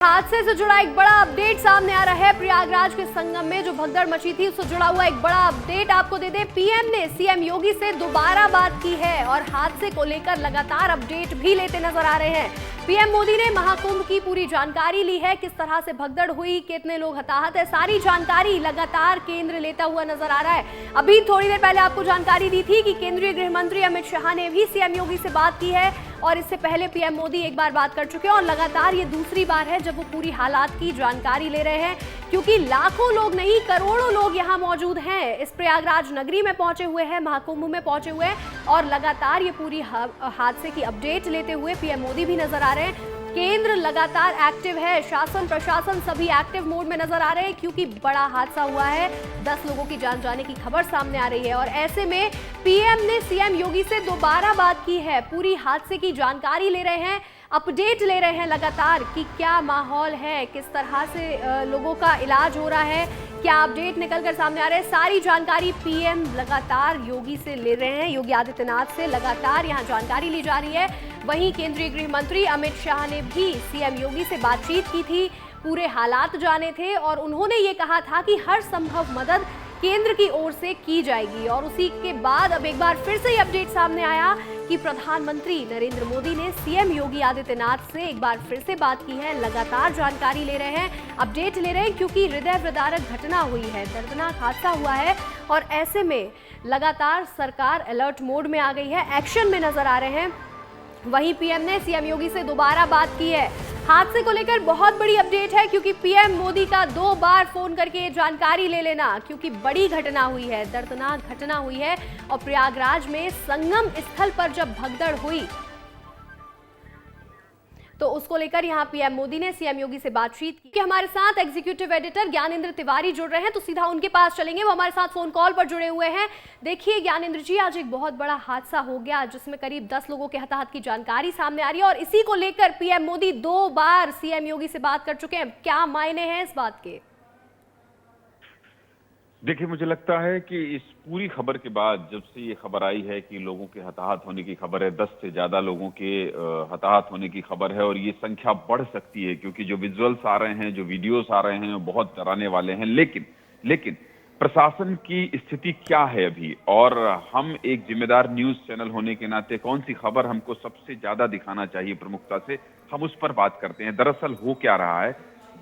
हादसे से जुड़ा एक बड़ा अपडेट सामने आ रहा है। प्रयागराज के संगम में जो भगदड़ मची थी उससे जुड़ा हुआ एक बड़ा अपडेट आपको दे दें। पीएम ने सीएम योगी से दोबारा बात की है और हादसे को लेकर लगातार अपडेट भी लेते नजर आ रहे हैं। पीएम मोदी ने महाकुंभ की पूरी जानकारी ली है, किस तरह से भगदड़ हुई, कितने लोग हताहत है, सारी जानकारी लगातार केंद्र लेता हुआ नजर आ रहा है। अभी थोड़ी देर पहले आपको जानकारी दी थी कि केंद्रीय गृह मंत्री अमित शाह ने भी सीएम योगी से बात की है और इससे पहले पीएम मोदी एक बार बात कर चुके हैं और लगातार ये दूसरी बार है जब वो पूरी हालात की जानकारी ले रहे हैं, क्योंकि लाखों लोग नहीं करोड़ों लोग यहाँ मौजूद हैं, इस प्रयागराज नगरी में पहुंचे हुए हैं, महाकुंभ में पहुंचे हुए हैं और लगातार ये पूरी हादसे की अपडेट लेते हुए पीएम मोदी भी नजर आ रहे हैं। केंद्र लगातार एक्टिव है, शासन प्रशासन सभी एक्टिव मोड में नजर आ रहे हैं, क्योंकि बड़ा हादसा हुआ है, 10 लोगों की जान जाने की खबर सामने आ रही है और ऐसे में पीएम ने सीएम योगी से दोबारा बात की है, पूरी हादसे की जानकारी ले रहे हैं, अपडेट ले रहे हैं लगातार कि क्या माहौल है, किस तरह से लोगों का इलाज हो रहा है, क्या अपडेट निकल कर सामने आ रहे हैं, सारी जानकारी पीएम लगातार योगी से ले रहे हैं, योगी आदित्यनाथ से लगातार यहां जानकारी ली जा रही है। वहीं केंद्रीय गृह मंत्री अमित शाह ने भी सीएम योगी से बातचीत की थी, पूरे हालात जाने थे और उन्होंने ये कहा था कि हर संभव मदद केंद्र की ओर से की जाएगी। और उसी के बाद अब एक बार फिर से ये अपडेट सामने आया कि प्रधानमंत्री नरेंद्र मोदी ने सीएम योगी आदित्यनाथ से एक बार फिर से बात की है, लगातार जानकारी ले रहे हैं, अपडेट ले रहे हैं, क्योंकि हृदय विदारक घटना हुई है, दर्दनाक हादसा हुआ है और ऐसे में लगातार सरकार अलर्ट मोड में आ गई है, एक्शन में नजर आ रहे हैं। वहीं पीएम ने सीएम योगी से दोबारा बात की है। हादसे को लेकर बहुत बड़ी अपडेट है, क्योंकि पीएम मोदी का 2 बार फोन करके जानकारी ले लेना, क्योंकि बड़ी घटना हुई है, दर्दनाक घटना हुई है और प्रयागराज में संगम स्थल पर जब भगदड़ हुई तो उसको लेकर यहां पीएम मोदी ने सीएम योगी से बातचीत की। हमारे साथ एग्जीक्यूटिव एडिटर ज्ञानेंद्र तिवारी जुड़ रहे हैं, तो सीधा उनके पास चलेंगे, वो हमारे साथ फोन कॉल पर जुड़े हुए हैं। देखिए ज्ञानेंद्र जी, आज एक बहुत बड़ा हादसा हो गया जिसमें करीब 10 लोगों के हताहत की जानकारी सामने आ रही है और इसी को लेकर पीएम मोदी 2 बार सीएम योगी से बात कर चुके हैं, क्या मायने हैं इस बात के? देखिए, मुझे लगता है कि इस पूरी खबर के बाद जब से ये खबर आई है कि लोगों के हताहत होने की खबर है, 10 से ज्यादा लोगों के हताहत होने की खबर है और ये संख्या बढ़ सकती है, क्योंकि जो विजुअल्स आ रहे हैं, जो वीडियोस आ रहे हैं, वो बहुत डराने वाले हैं। लेकिन प्रशासन की स्थिति क्या है अभी, और हम एक जिम्मेदार न्यूज चैनल होने के नाते कौन सी खबर हमको सबसे ज्यादा दिखाना चाहिए प्रमुखता से, हम उस पर बात करते हैं। दरअसल हो क्या रहा है,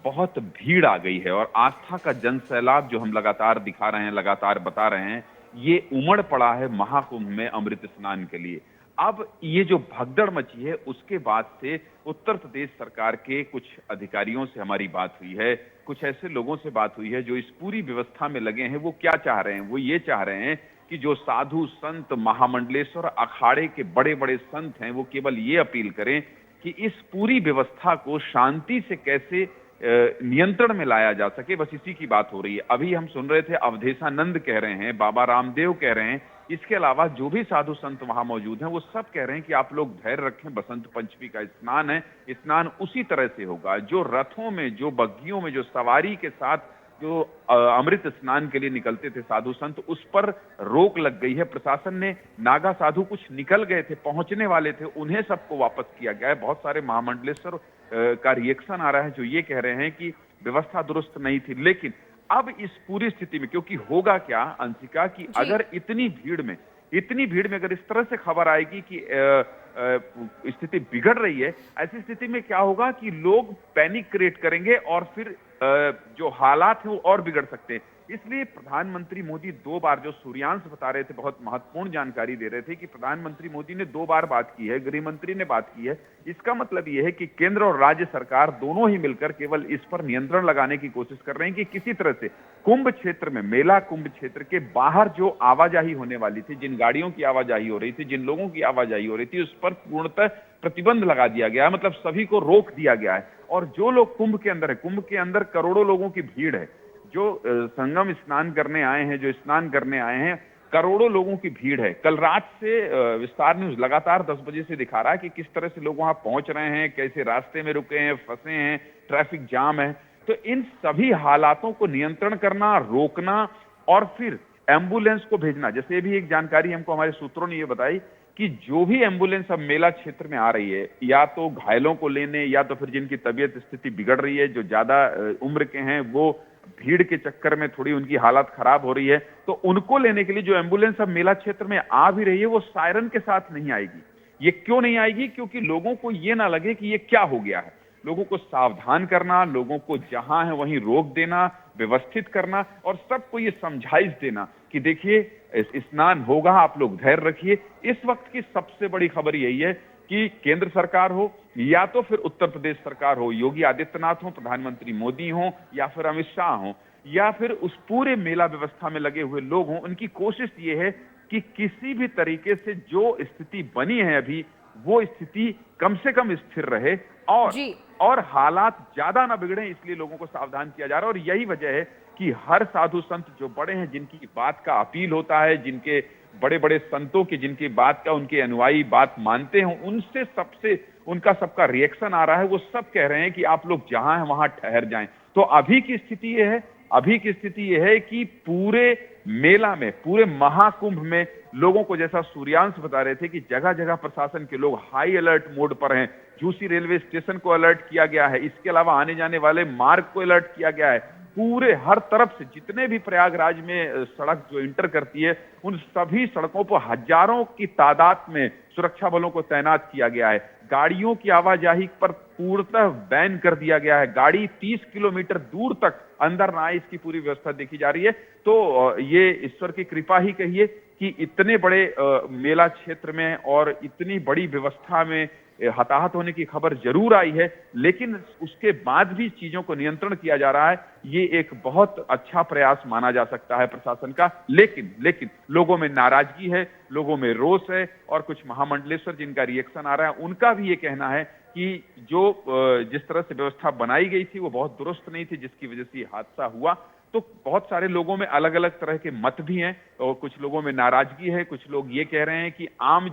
बहुत भीड़ आ गई है और आस्था का जनसैलाब जो हम लगातार दिखा रहे हैं, लगातार बता रहे हैं, ये उमड़ पड़ा है महाकुंभ में अमृत स्नान के लिए। अब ये जो भगदड़ मची है उसके बाद से उत्तर प्रदेश सरकार के कुछ अधिकारियों से हमारी बात हुई है, कुछ ऐसे लोगों से बात हुई है जो इस पूरी व्यवस्था में लगे हैं। वो क्या चाह रहे हैं? वो ये चाह रहे हैं कि जो साधु संत महामंडलेश्वर अखाड़े के बड़े बड़े संत हैं, वो केवल ये अपील करें कि इस पूरी व्यवस्था को शांति से कैसे नियंत्रण में लाया जा सके, बस इसी की बात हो रही है। अभी हम सुन रहे थे अवधेशानंद कह रहे हैं, बाबा रामदेव कह रहे हैं, इसके अलावा जो भी साधु संत वहां मौजूद हैं वो सब कह रहे हैं कि आप लोग धैर्य रखें, बसंत पंचमी का स्नान है, स्नान उसी तरह से होगा। जो रथों में, जो बग्घियों में, जो सवारी के साथ जो अमृत स्नान के लिए निकलते थे साधु संत, उस पर रोक लग गई है। प्रशासन ने, नागा साधु कुछ निकल गए थे, पहुंचने वाले थे, उन्हें सबको वापस किया गया है। बहुत सारे महामंडलेश्वर का रिएक्शन आ रहा है जो ये कह रहे हैं कि व्यवस्था दुरुस्त नहीं थी। लेकिन अब इस पूरी स्थिति में, क्योंकि होगा क्या अंशिका कि अगर इतनी भीड़ में अगर इस तरह से खबर आएगी कि स्थिति बिगड़ रही है, ऐसी स्थिति में क्या होगा कि लोग पैनिक क्रिएट करेंगे और फिर जो हालात हैं वो और बिगड़ सकते हैं। इसलिए प्रधानमंत्री मोदी 2 बार, जो सूर्यांश बता रहे थे, बहुत महत्वपूर्ण जानकारी दे रहे थे कि प्रधानमंत्री मोदी ने 2 बार बात की है, गृह मंत्री ने बात की है। इसका मतलब यह है कि केंद्र और राज्य सरकार दोनों ही मिलकर केवल इस पर नियंत्रण लगाने की कोशिश कर रहे हैं कि किसी तरह से कुंभ क्षेत्र में, मेला कुंभ क्षेत्र के बाहर जो आवाजाही होने वाली थी, जिन गाड़ियों की आवाजाही हो रही थी, जिन लोगों की आवाजाही हो रही थी, उस पर पूर्णतः प्रतिबंध लगा दिया गया है, मतलब सभी को रोक दिया गया है। और जो लोग कुंभ के अंदर है, कुंभ के अंदर करोड़ों लोगों की भीड़ है, जो संगम स्नान करने आए हैं, जो स्नान करने आए हैं, करोड़ों लोगों की भीड़ है। कल रात से विस्तार न्यूज लगातार 10 बजे से दिखा रहा है कि किस तरह से लोग वहां पहुंच रहे हैं, कैसे रास्ते में रुके हैं, फंसे हैं, ट्रैफिक जाम है। तो इन सभी हालातों को नियंत्रण करना, रोकना और फिर एम्बुलेंस को भेजना। जैसे भी एक जानकारी हमको हमारे सूत्रों ने ये बताई कि जो भी एम्बुलेंस अब मेला क्षेत्र में आ रही है, या तो घायलों को लेने, या तो फिर जिनकी तबीयत स्थिति बिगड़ रही है, जो ज्यादा उम्र के हैं, वो भीड़ के चक्कर में थोड़ी उनकी हालत खराब हो रही है, तो उनको लेने के लिए जो एम्बुलेंस अब मेला क्षेत्र में आ भी रही है, वो सायरन के साथ नहीं आएगी। ये क्यों नहीं आएगी? क्योंकि लोगों को ये ना लगे कि ये क्या हो गया है। लोगों को सावधान करना, लोगों को जहां है वहीं रोक देना, व्यवस्थित करना, और सबको ये समझाइश देना कि देखिए स्नान होगा, आप लोग धैर्य रखिए। इस वक्त की सबसे बड़ी खबर यही है कि केंद्र सरकार हो या तो फिर उत्तर प्रदेश सरकार हो, योगी आदित्यनाथ हो, प्रधानमंत्री मोदी हो, या फिर अमित शाह हो, या फिर उस पूरे मेला व्यवस्था में लगे हुए लोग हों, उनकी कोशिश ये है कि किसी भी तरीके से जो स्थिति बनी है अभी, वो स्थिति कम से कम स्थिर रहे और हालात ज्यादा ना बिगड़े, इसलिए लोगों को सावधान किया जा रहा है। और यही वजह है कि हर साधु संत जो बड़े हैं, जिनकी बात का अपील होता है, जिनके बड़े बड़े संतों की जिनकी बात का उनके अनुयायी बात मानते हैं, उनसे उनका सबका रिएक्शन आ रहा है। वो सब कह रहे हैं कि आप लोग जहां हैं वहां ठहर जाएं। तो अभी की स्थिति ये है कि पूरे मेला में, पूरे महाकुंभ में लोगों को, जैसा सूर्यांश बता रहे थे, कि जगह जगह प्रशासन के लोग हाई अलर्ट मोड पर हैं। झूसी रेलवे स्टेशन को अलर्ट किया गया है, इसके अलावा आने जाने वाले मार्ग को अलर्ट किया गया है। पूरे हर तरफ से जितने भी प्रयागराज में सड़क जो इंटर करती है, उन सभी सड़कों पर हजारों की तादाद में सुरक्षा बलों को तैनात किया गया है। गाड़ियों की आवाजाही पर पूर्णतः बैन कर दिया गया है। गाड़ी 30 किलोमीटर दूर तक अंदर ना आए, इसकी पूरी व्यवस्था देखी जा रही है। तो ये ईश्वर की कृपा ही कहिए कि इतने बड़े मेला क्षेत्र में और इतनी बड़ी व्यवस्था में हताहत होने की खबर जरूर आई है, लेकिन उसके बाद भी चीजों को नियंत्रण किया जा रहा है। ये एक बहुत अच्छा प्रयास माना जा सकता है प्रशासन का। लेकिन लोगों में नाराजगी है, लोगों में रोष है, और कुछ महामंडलेश्वर जिनका रिएक्शन आ रहा है, उनका भी ये कहना है कि जो जिस तरह से व्यवस्था बनाई गई थी वो बहुत दुरुस्त नहीं थी, जिसकी वजह से ये हादसा हुआ। तो बहुत सारे लोगों में अलग अलग तरह के मत भी हैं, और कुछ लोगों में नाराजगी है। कुछ लोग ये कह रहे हैं कि आम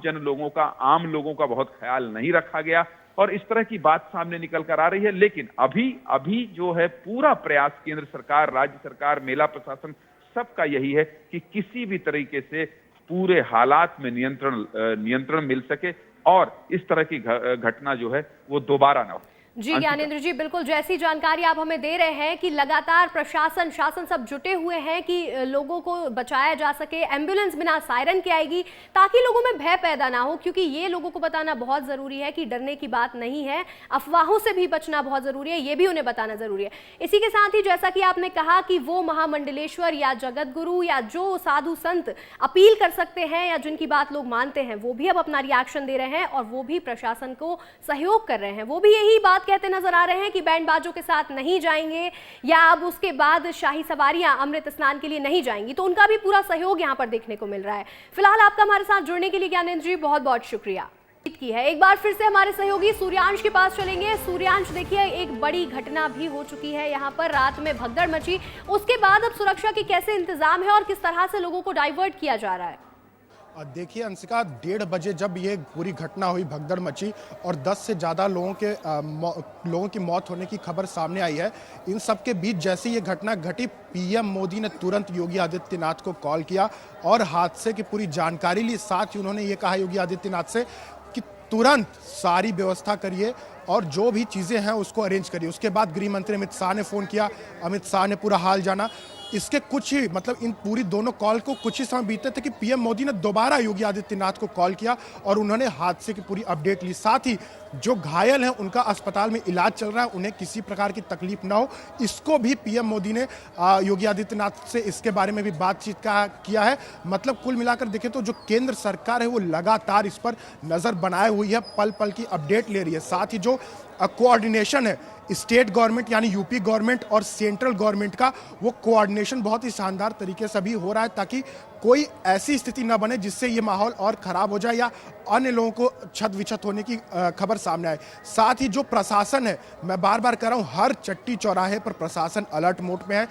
लोगों का बहुत ख्याल नहीं रखा गया, और इस तरह की बात सामने निकल कर आ रही है। लेकिन अभी जो है पूरा प्रयास केंद्र सरकार, राज्य सरकार, मेला प्रशासन, सबका यही है कि किसी भी तरीके से पूरे हालात में नियंत्रण मिल सके और इस तरह की घटना जो है वो दोबारा ना हो। जी ज्ञानेंद्र जी, बिल्कुल जैसी जानकारी आप हमें दे रहे हैं कि लगातार प्रशासन, शासन सब जुटे हुए हैं कि लोगों को बचाया जा सके। एम्बुलेंस बिना सायरन के आएगी ताकि लोगों में भय पैदा ना हो, क्योंकि ये लोगों को बताना बहुत ज़रूरी है कि डरने की बात नहीं है, अफवाहों से भी बचना बहुत ज़रूरी है, ये भी उन्हें बताना ज़रूरी है। इसी के साथ ही जैसा कि आपने कहा कि वो महामंडलेश्वर या जगत गुरु या जो साधु संत अपील कर सकते हैं या जिनकी बात लोग मानते हैं, वो भी अब अपना रिएक्शन दे रहे हैं और वो भी प्रशासन को सहयोग कर रहे हैं। वो भी यही बात कहते नजर आ रहे हैं कि बैंड बाजों के साथ नहीं जाएंगे, या अब उसके बाद शाही सवारियां अमृत स्नान के लिए नहीं जाएंगी। तो उनका भी पूरा सहयोग यहां पर देखने को मिल रहा है। फिलहाल आपका हमारे साथ जुड़ने के लिए ज्ञानेंद्र जी बहुत बहुत शुक्रिया की है। एक बार फिर से हमारे सहयोगी सूर्यांश के पास चलेंगे। सूर्यांश, देखिए एक बड़ी घटना भी हो चुकी है यहाँ पर, रात में भगदड़ मची, उसके बाद अब सुरक्षा के कैसे इंतजाम है और किस तरह से लोगों को डाइवर्ट किया जा रहा है? देखिए अंशिका, 1:30 बजे जब ये पूरी घटना हुई, भगदड़ मची और 10 से ज़्यादा लोगों की मौत होने की खबर सामने आई है। इन सब के बीच जैसे ये घटना घटी, पीएम मोदी ने तुरंत योगी आदित्यनाथ को कॉल किया और हादसे की पूरी जानकारी ली। साथ ही उन्होंने ये कहा योगी आदित्यनाथ से कि तुरंत सारी व्यवस्था करिए और जो भी चीज़ें हैं उसको अरेंज करिए। उसके बाद गृह मंत्री अमित शाह ने फ़ोन किया, अमित शाह ने पूरा हाल जाना। इसके कुछ ही इन पूरी दोनों कॉल को कुछ ही समय बीते थे कि पीएम मोदी ने दोबारा योगी आदित्यनाथ को कॉल किया और उन्होंने हादसे की पूरी अपडेट ली। साथ ही जो घायल हैं उनका अस्पताल में इलाज चल रहा है, उन्हें किसी प्रकार की तकलीफ ना हो, इसको भी पीएम मोदी ने योगी आदित्यनाथ से इसके बारे में भी बातचीत किया है। मतलब कुल मिलाकर देखें तो जो केंद्र सरकार है वो लगातार इस पर नज़र बनाए हुई है, पल पल की अपडेट ले रही है। साथ ही जो कोऑर्डिनेशन है स्टेट गवर्नमेंट यानी यूपी गवर्नमेंट और सेंट्रल गवर्नमेंट का, वो कोऑर्डिनेशन बहुत ही शानदार तरीके से भी हो रहा है ताकि कोई ऐसी स्थिति न बने जिससे ये माहौल और ख़राब हो जाए या अन्य लोगों को छत विछत होने की खबर सामने आए। साथ ही जो प्रशासन है, मैं बार बार कह रहा हूँ, हर चट्टी चौराहे पर प्रशासन अलर्ट मोड में है।